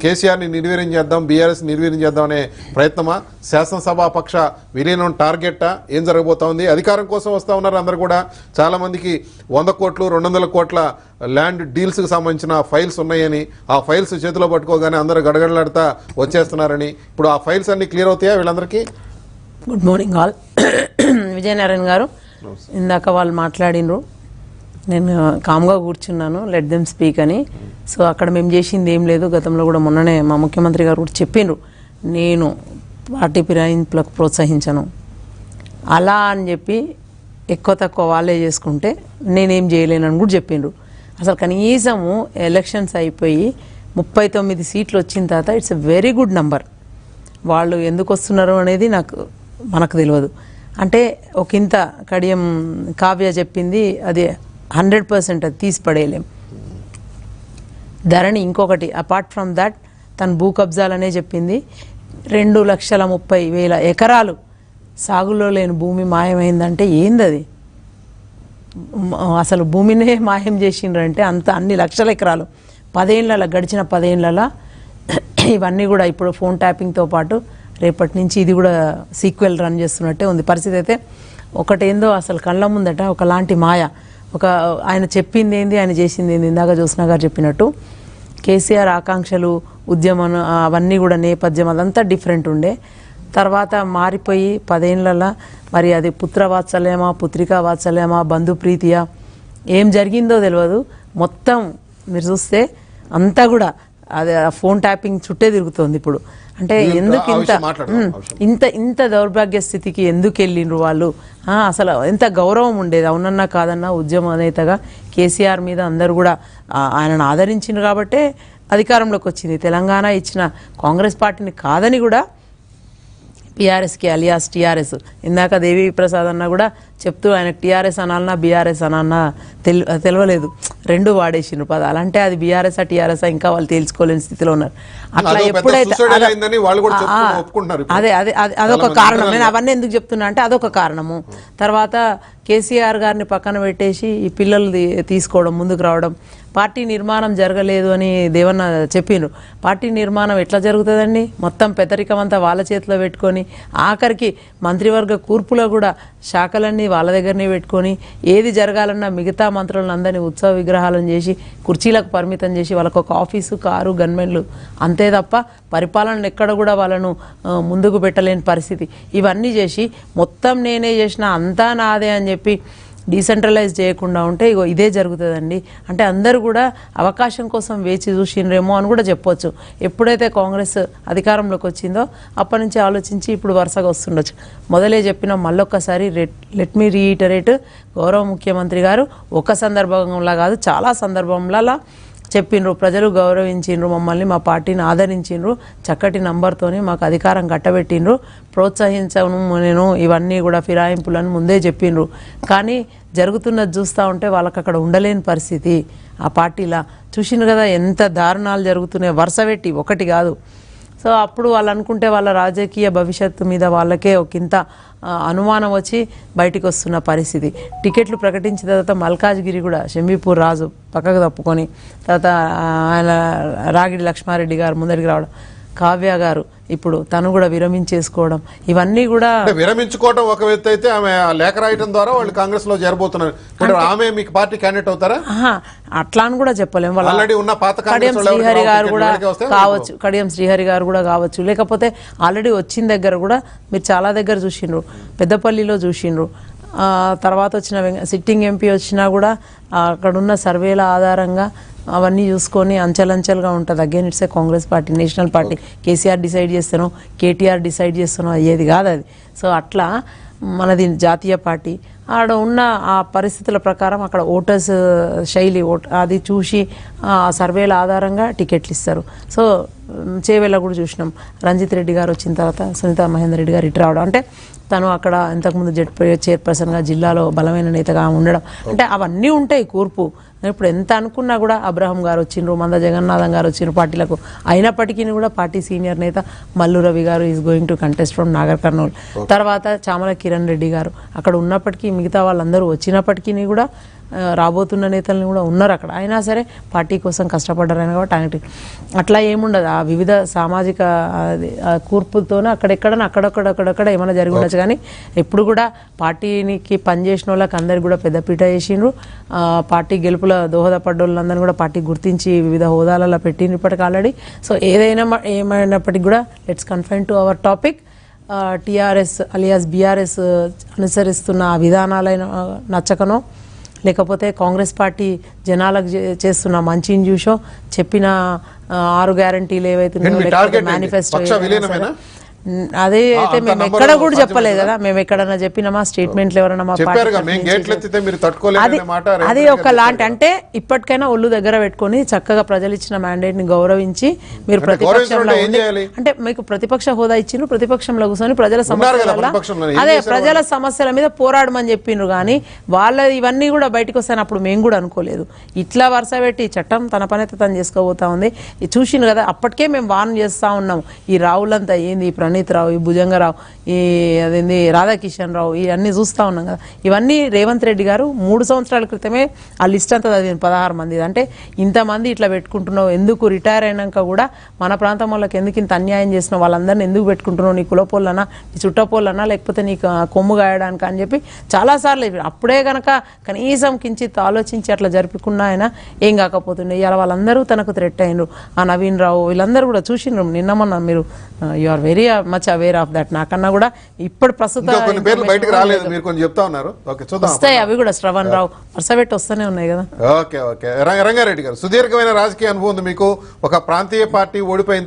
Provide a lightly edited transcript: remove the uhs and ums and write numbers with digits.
కేసీఆర్ని నిర్వీర్యం చేద్దాం, బీఆర్ఎస్ నిర్వీర్యం చేద్దాం అనే ప్రయత్నమా? శాసనసభాపక్ష విలీనం టార్గెట్టా? ఏం జరగబోతా ఉంది? అధికారం కోసం వస్తూ ఉన్నారు అందరు కూడా. చాలామందికి 100 కోట్లు 200 కోట్ల ల్యాండ్ డీల్స్కి సంబంధించిన ఫైల్స్ ఉన్నాయని, ఆ ఫైల్స్ చేతిలో పట్టుకోగానే అందరూ గడగడలాడుతా వచ్చేస్తున్నారని. ఇప్పుడు ఆ ఫైల్స్ అన్ని క్లియర్ అవుతాయా వీళ్ళందరికీ? Good morning all. విజయనారాయణ గారు ఇందాక వాళ్ళు మాట్లాడినరు, నేను కామ్గా కూర్చున్నాను, లెట్ దెమ్ స్పీక్ అని. సో అక్కడ మేము చేసింది ఏం లేదు. గతంలో కూడా మొన్ననే మా ముఖ్యమంత్రి గారు కూడా చెప్పిండ్రు, నేను పార్టీ ఫిరాయింపులకు ప్రోత్సహించను అలా అని చెప్పి ఎక్కువ తక్కువ వాళ్ళే చేసుకుంటే నేనేం చేయలేనని కూడా చెప్పిండ్రు. అసలు కనీసము ఎలక్షన్స్ అయిపోయి 39 సీట్లు వచ్చిన తర్వాత it's a very good number. వాళ్ళు ఎందుకు వస్తున్నారు అనేది మనకు తెలియదు. అంటే ఒకంత కడియం కావ్య చెప్పింది అది 100% అది తీసి పడేయలేం. ధరణి ఇంకొకటి అపార్ట్ ఫ్రమ్ దాట్ తను భూ కబ్జాలనే చెప్పింది. 2,30,000 ఎకరాలు సాగులో లేని భూమి మాయమైందంటే ఏందది? అసలు భూమినే మాయం చేసిండ్రంటే అన్ని లక్షల ఎకరాలు గడిచిన 10 ఏళ్ళ ఇవన్నీ కూడా ఇప్పుడు ఫోన్ ట్యాపింగ్తో పాటు రేపటి నుంచి ఇది కూడా సీక్వెల్ రన్ చేస్తున్నట్టే ఉంది పరిస్థితి. అయితే ఒకటేందో అసలు కళ్ళ ముందట ఒకలాంటి మాయ. ఆయన చెప్పింది ఏంది, ఆయన చేసింది ఏంది? ఇందాక జ్యోత్స్న గారు చెప్పినట్టు కేసీఆర్ ఆకాంక్షలు, ఉద్యమం అవన్నీ కూడా నేపథ్యం అదంతా డిఫరెంట్ ఉండే. తర్వాత మారిపోయి 10 ఏళ్ళ మరి అది పుత్రవాత్సల్యమా, పుత్రికా వాత్సల్యమా, బంధుప్రీతియా, ఏం జరిగిందో తెలియదు. మొత్తం మీరు చూస్తే అంతా కూడా అది ఫోన్ ట్యాపింగ్ చుట్టే తిరుగుతోంది ఇప్పుడు. అంటే ఎందుకు ఇంత దౌర్భాగ్య స్థితికి ఎందుకు వెళ్ళిండ్రు వాళ్ళు? అసలు ఎంత గౌరవం ఉండేది, అవునన్నా కాదన్నా ఉద్యమ నేతగా కేసీఆర్ మీద అందరూ కూడా ఆయనను ఆదరించిండ్రు కాబట్టే అధికారంలోకి వచ్చింది. తెలంగాణ ఇచ్చిన కాంగ్రెస్ పార్టీని కాదని కూడా టీఆర్ఎస్కి అలియాస్ టీఆర్ఎస్, ఇందాక దేవి ప్రసాద్ అన్న కూడా చెప్తూ ఆయనకు టీఆర్ఎస్ అనాలన్నా బీఆర్ఎస్ అనాలన్నా తెలియలేదు, రెండు వాడేసిండ్రు పదాలు. అంటే అది బీఆర్ఎస్ టీఆర్ఎస్ ఇంకా వాళ్ళు తేల్చుకోలేని స్థితిలో ఉన్నారు. అట్లా ఎప్పుడైతే అదొక కారణం. నేను అవన్నీ ఎందుకు చెప్తున్నా అంటే అదొక కారణము. తర్వాత కేసీఆర్ గారిని పక్కన పెట్టేసి ఈ పిల్లలు తీసుకోవడం, ముందుకు రావడం, పార్టీ నిర్మాణం జరగలేదు అని దేవన్న చెప్పిండ్రు. పార్టీ నిర్మాణం ఎట్లా జరుగుతుందండి? మొత్తం పెద్దరికం అంతా వాళ్ళ చేతిలో పెట్టుకొని ఆఖరికి మంత్రివర్గ కూర్పులో కూడా శాఖలన్నీ వాళ్ళ దగ్గరనే పెట్టుకొని ఏది జరగాలన్నా మిగతా మంత్రులను అందరినీ ఉత్సవ విగ్రహాలను చేసి కుర్చీలకు పరిమితం చేసి వాళ్ళకు ఒక ఆఫీసు, కారు, గన్మెన్లు అంతే తప్ప పరిపాలన ఎక్కడ కూడా వాళ్ళను ముందుకు పెట్టలేని పరిస్థితి. ఇవన్నీ చేసి మొత్తం నేనే చేసిన అంతా నాదే అని చెప్పి డీసెంట్రలైజ్ చేయకుండా ఉంటే ఇదే జరుగుతుందండి. అంటే అందరూ కూడా అవకాశం కోసం వేచి చూసిండ్రేమో అని కూడా చెప్పొచ్చు. ఎప్పుడైతే కాంగ్రెస్ అధికారంలోకి వచ్చిందో అప్పటి నుంచి ఆలోచించి ఇప్పుడు వరుసగా వస్తుండొచ్చు. మొదలే చెప్పిన మళ్ళొక్కసారి లెట్ మీ రీఇటరేట్, గౌరవ ముఖ్యమంత్రి గారు ఒక సందర్భంలా కాదు చాలా సందర్భంలా చెప్పిండ్రు, ప్రజలు గౌరవించిండ్రు మమ్మల్ని, మా పార్టీని ఆదరించిండ్రు, చక్కటి నంబర్తోని మాకు అధికారం కట్టబెట్టిండ్రు, ప్రోత్సహించను నేను ఇవన్నీ కూడా ఫిరాయింపులను ముందే చెప్పిండ్రు. కానీ జరుగుతున్నది చూస్తూ ఉంటే వాళ్ళకి అక్కడ ఉండలేని పరిస్థితి. ఆ పార్టీలా చూసిండ్రు కదా ఎంత దారుణాలు జరుగుతున్నాయి వరుస పెట్టి, ఒకటి కాదు. సో అప్పుడు వాళ్ళు అనుకుంటే వాళ్ళ రాజకీయ భవిష్యత్తు మీద వాళ్ళకే ఒకంత అనుమానం వచ్చి బయటికి వస్తున్న పరిస్థితి. టికెట్లు ప్రకటించిన తర్వాత మల్కాజ్గిరి కూడా షంబీపూర్ రాజు పక్కకు తప్పుకొని తర్వాత ఆయన రాగిడి లక్ష్మారెడ్డి గారు ముందరికి రావడం, కావ్య గారు ఇప్పుడు తను కూడా విరమించేసుకోవడం, ఇవన్నీ కూడా విరమించుకోవడం ఒక వ్యక్తి అయితే ఆమె లేఖ రాయడం ద్వారా వాళ్ళు కాంగ్రెస్ లో చేరబోతున్నారు. ఆమె మీకు పార్టీ క్యాండిడేట్ అవుతారా? అట్లా అని కూడా చెప్పలేము. కడియం శ్రీహరి గారు కూడా కావచ్చు, కడియం శ్రీహరి గారు కూడా కావచ్చు, లేకపోతే ఆల్రెడీ వచ్చిన దగ్గర కూడా మీరు చాలా దగ్గర చూసిండ్రు, పెద్దపల్లిలో చూసిండ్రు. తర్వాత వచ్చిన సిట్టింగ్ ఎంపీ వచ్చినా కూడా అక్కడున్న సర్వేల ఆధారంగా అవన్నీ చూసుకొని అంచెలంచెలుగా ఉంటుంది. Again it's a Congress party, national party. KCR decide చేస్తానో కేటీఆర్ డిసైడ్ చేస్తానో అయ్యేది కాదు అది. సో అట్లా మనది జాతీయ పార్టీ. ఆడ ఉన్న ఆ పరిస్థితుల ప్రకారం అక్కడ ఓటర్స్ శైలి అది చూసి సర్వేల ఆధారంగా టికెట్లు ఇస్తారు. సో చేవేళ్ళ కూడా చూసినాం, రంజిత్ రెడ్డి గారు వచ్చిన తర్వాత సునీతా మహేందర్ రెడ్డి గారు ఇటు రావడం, అంటే తను అక్కడ ఇంతకుముందు చైర్పర్సన్గా జిల్లాలో బలమైన నేతగా ఉండడం, అంటే అవన్నీ ఉంటాయి కూర్పు. ఇప్పుడు ఎంత అనుకున్నా కూడా అబ్రహం గారు వచ్చిండ్రు, మంద జగన్నాథం గారు వచ్చిండ్రు పార్టీలకు, అయినప్పటికీ కూడా పార్టీ సీనియర్ నేత మల్లు రవి గారు is going to contest from Nagar Kurnool. తర్వాత చామల కిరణ్ రెడ్డి గారు అక్కడ ఉన్నప్పటికీ మిగతా వాళ్ళందరూ వచ్చినప్పటికీ కూడా రాబోతున్న నేతలను కూడా ఉన్నారు అక్కడ. అయినా సరే పార్టీ కోసం కష్టపడ్డారైనా కాబట్టి ఆయన అట్లా ఏముండదు. ఆ వివిధ సామాజిక కూర్పులతోనే అక్కడెక్కడ ఏమైనా జరిగి ఉండొచ్చు. కానీ ఎప్పుడు కూడా పార్టీకి పనిచేసిన వాళ్ళకి అందరికి కూడా పెద్దపీట వేసిండ్రు. పార్టీ గెలుపుల దోహదపడ్డ వాళ్ళందరినీ కూడా పార్టీ గుర్తించి వివిధ హోదాలలో పెట్టిండ్రు ఇప్పటికి ఆల్రెడీ. సో ఏమైనప్పటికీ కూడా let's confine to our topic. TRS alias BRS అనుసరిస్తున్న ఆ విధానాలైన నచ్చకనో, లేకపోతే కాంగ్రెస్ పార్టీ జనాలకు చేస్తున్న మంచిని చూసో, చెప్పిన 6 గ్యారంటీలు ఏవైతే మేనిఫెస్టో అదే అయితే మేము ఎక్కడ కూడా చెప్పలేదు కదా. మేము ఎక్కడన్నా చెప్పినామా స్టేట్మెంట్లు ఎవరన్నా మా అది ఒక లాంటి అంటే ఇప్పటికైనా ఒళ్ళు దగ్గర పెట్టుకొని చక్కగా ప్రజలు ఇచ్చిన మ్యాండేట్ ని గౌరవించి మీరు ప్రతిపక్షంలో అంటే మీకు ప్రతిపక్ష హోదా ఇచ్చిండ్రు, ప్రతిపక్షంలో కూర్చొని ప్రజల ప్రజల సమస్యల మీద పోరాడమని చెప్పిండ్రు. కానీ వాళ్ళ ఇవన్నీ కూడా బయటకు వస్తాయని మేము కూడా అనుకోలేదు. ఇట్లా వరుస పెట్టి చట్టం తన పని అయితే తను చేసుకోబోతా ఉంది. చూసిండ్రు కదా, అప్పటికే మేము వార్న్ చేస్తా ఉన్నాం. ఈ రావులంతా ఏంది, ప్రణీత్ రావు, ఈ భుజంగరావు, ఈ అదేంది రాధాకిషన్ రావు, ఇవన్నీ చూస్తూ ఉన్నాం కదా. ఇవన్నీ రేవంత్ రెడ్డి గారు 3 సంవత్సరాల క్రితమే ఆ లిస్ట్ అంతా చదివింది 16 మంది. అంటే ఇంతమంది ఇట్లా పెట్టుకుంటున్నావు, ఎందుకు రిటైర్ అయినాక కూడా మన ప్రాంతం వాళ్ళకి ఎందుకు ఇంత అన్యాయం చేసినావు, వాళ్ళందరినీ ఎందుకు పెట్టుకుంటున్నావు, నీ కులపోళ్ళనా, నీ చుట్టపోళ్ళనా, లేకపోతే నీకు కొమ్ము గాయడానికి అని చెప్పి చాలాసార్లు అప్పుడే కనుక కనీసం కించిత్ ఆలోచించి అట్లా జరుపుకున్నా ఆయన ఏం కాకపోతుండే. ఇవాళ వాళ్ళందరూ తనకు థ్రెట్ అయినరు. ఆ నవీన్ రావు వీళ్ళందరూ కూడా చూసిండ్రు. నిన్న మొన్న మీరు you are very much aware of that. నాకన్నా కూడా ఇప్పుడు ప్రస్తుతం వస్తాయి అవి కూడా. శ్రవణ్ రావు వరుసపెట్టి వస్తూనే ఉన్నాయి కదా. ఓకే ఓకే రంగారెడ్డి గారు, సుదీర్ఘమైన రాజకీయ అనుభవం ఉంది మీకు. ఒక ప్రాంతీయ పార్టీ ఓడిపోయిన